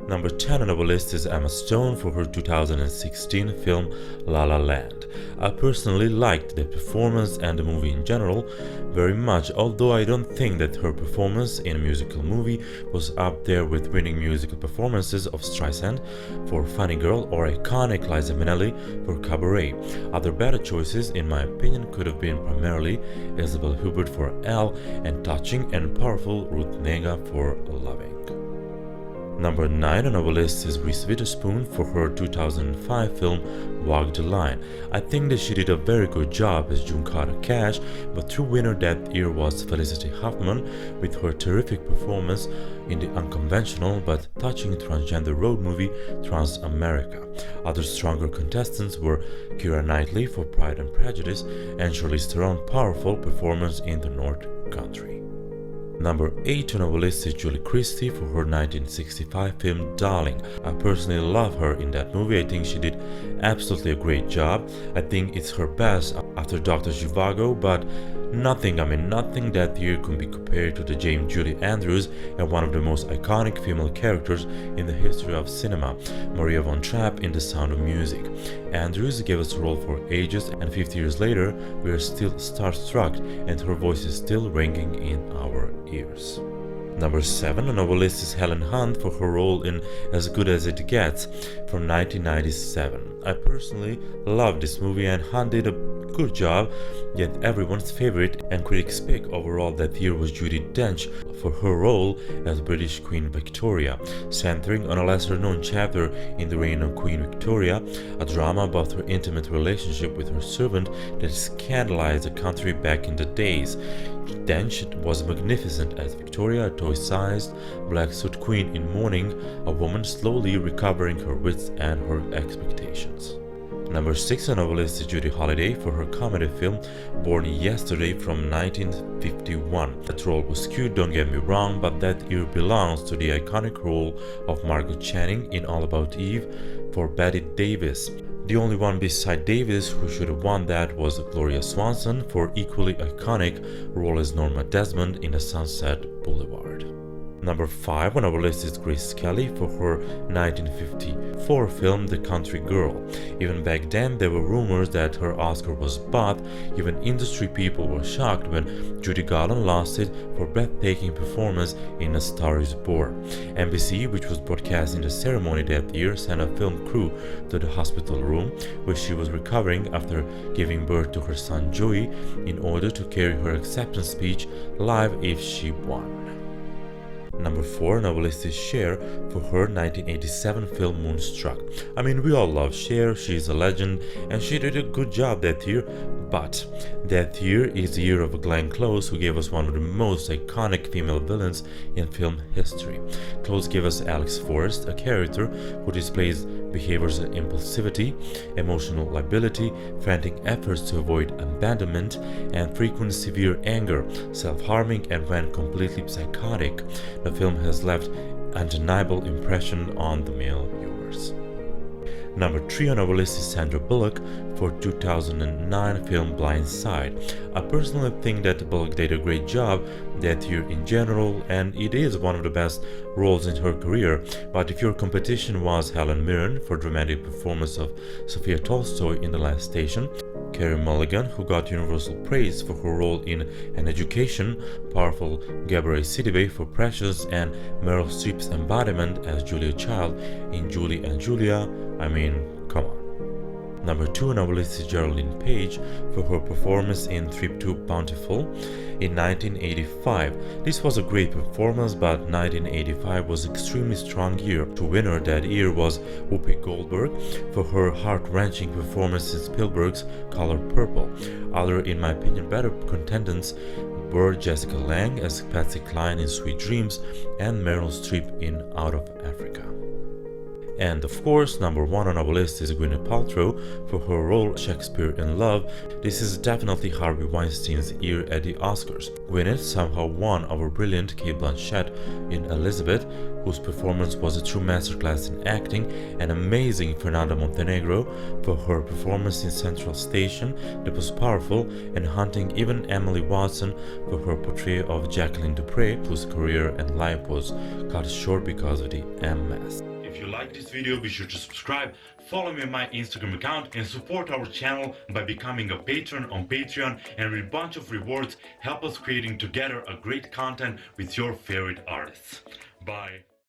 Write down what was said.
Number 10 on our list is Emma Stone for her 2016 film La La Land. I personally liked the performance and the movie in general very much, although I don't think that her performance in a musical movie was up there with winning musical performances of Streisand for Funny Girl or iconic Liza Minnelli for Cabaret. Other better choices, in my opinion, could have been primarily Isabel Huppert for Elle and touching and powerful Ruth Negga for Loving. Number 9 on our list is Reese Witherspoon for her 2005 film Walk the Line. I think that she did a very good job as June Carter Cash, but true winner that year was Felicity Huffman with her terrific performance in the unconventional but touching transgender road movie Trans America. Other stronger contestants were Keira Knightley for Pride and Prejudice and Charlize Theron's powerful performance in The North Country. Number 8 on our list is Julie Christie for her 1965 film Darling. I personally love her in that movie. I think she did absolutely a great job. I think it's her best after Dr. Zhivago, but nothing that year could be compared to the James Julie Andrews and one of the most iconic female characters in the history of cinema, Maria von Trapp in The Sound of Music. Andrews gave us a role for ages, and 50 years later we are still starstruck and her voice is still ringing in our ears. Number 7 on our list is Helen Hunt for her role in As Good As It Gets from 1997. I personally love this movie and Hunt did a good job, yet everyone's favorite and critics pick overall that year was Judi Dench for her role as British Queen Victoria, centering on a lesser-known chapter in the reign of Queen Victoria, a drama about her intimate relationship with her servant that scandalized the country back in the days. Dench was magnificent as Victoria, a toy-sized black suit queen in mourning, a woman slowly recovering her wits and her expectations. Number 6 on our list is Judy Holliday for her comedy film Born Yesterday from 1951. That role was cute, don't get me wrong, but that year belongs to the iconic role of Margot Channing in All About Eve for Bette Davis. The only one beside Davis who should have won that was Gloria Swanson for equally iconic role as Norma Desmond in A Sunset Boulevard. Number 5 on our list is Grace Kelly for her 1954 film The Country Girl. Even back then there were rumors that her Oscar was bought. Even industry people were shocked when Judy Garland lost it for breathtaking performance in A Star Is Born. NBC, which was broadcasting the ceremony that year, sent a film crew to the hospital room where she was recovering after giving birth to her son Joey in order to carry her acceptance speech live if she won. Number 4 on our list is Cher for her 1987 film Moonstruck. I mean, we all love Cher, she's a legend, and she did a good job that year, but that year is the year of Glenn Close, who gave us one of the most iconic female villains in film history. Close gave us Alex Forrest, a character who displays behaviors of impulsivity, emotional lability, frantic efforts to avoid abandonment, and frequent severe anger, self-harming, and went completely psychotic. The film has left undeniable impression on the male viewers. Number 3 on our list is Sandra Bullock for 2009 film Blind Side. I personally think that Bullock did a great job that year in general, and it is one of the best roles in her career, but if your competition was Helen Mirren for dramatic performance of Sophia Tolstoy in The Last Station, Carey Mulligan, who got universal praise for her role in An Education, powerful Gabrielle Sidibe for Precious, and Meryl Streep's embodiment as Julia Child in Julie and Julia, I mean, come on. Number 2 on our list is Geraldine Page for her performance in Trip to Bountiful in 1985. This was a great performance, but 1985 was an extremely strong year. The winner that year was Whoopi Goldberg for her heart-wrenching performance in Spielberg's Color Purple. Other, in my opinion, better contenders were Jessica Lange as Patsy Cline in Sweet Dreams and Meryl Streep in Out of Africa. And of course, number 1 on our list is Gwyneth Paltrow for her role Shakespeare in Love. This is definitely Harvey Weinstein's year at the Oscars. Gwyneth somehow won over brilliant Cate Blanchett in Elizabeth, whose performance was a true masterclass in acting, and amazing Fernanda Montenegro for her performance in Central Station that was powerful, and hunting even Emily Watson for her portrayal of Jacqueline Dupre, whose career and life was cut short because of the MS. If you like this video, be sure to subscribe, follow me on my Instagram account, and support our channel by becoming a patron on Patreon, and with a bunch of rewards help us creating together a great content with your favorite artists. Bye.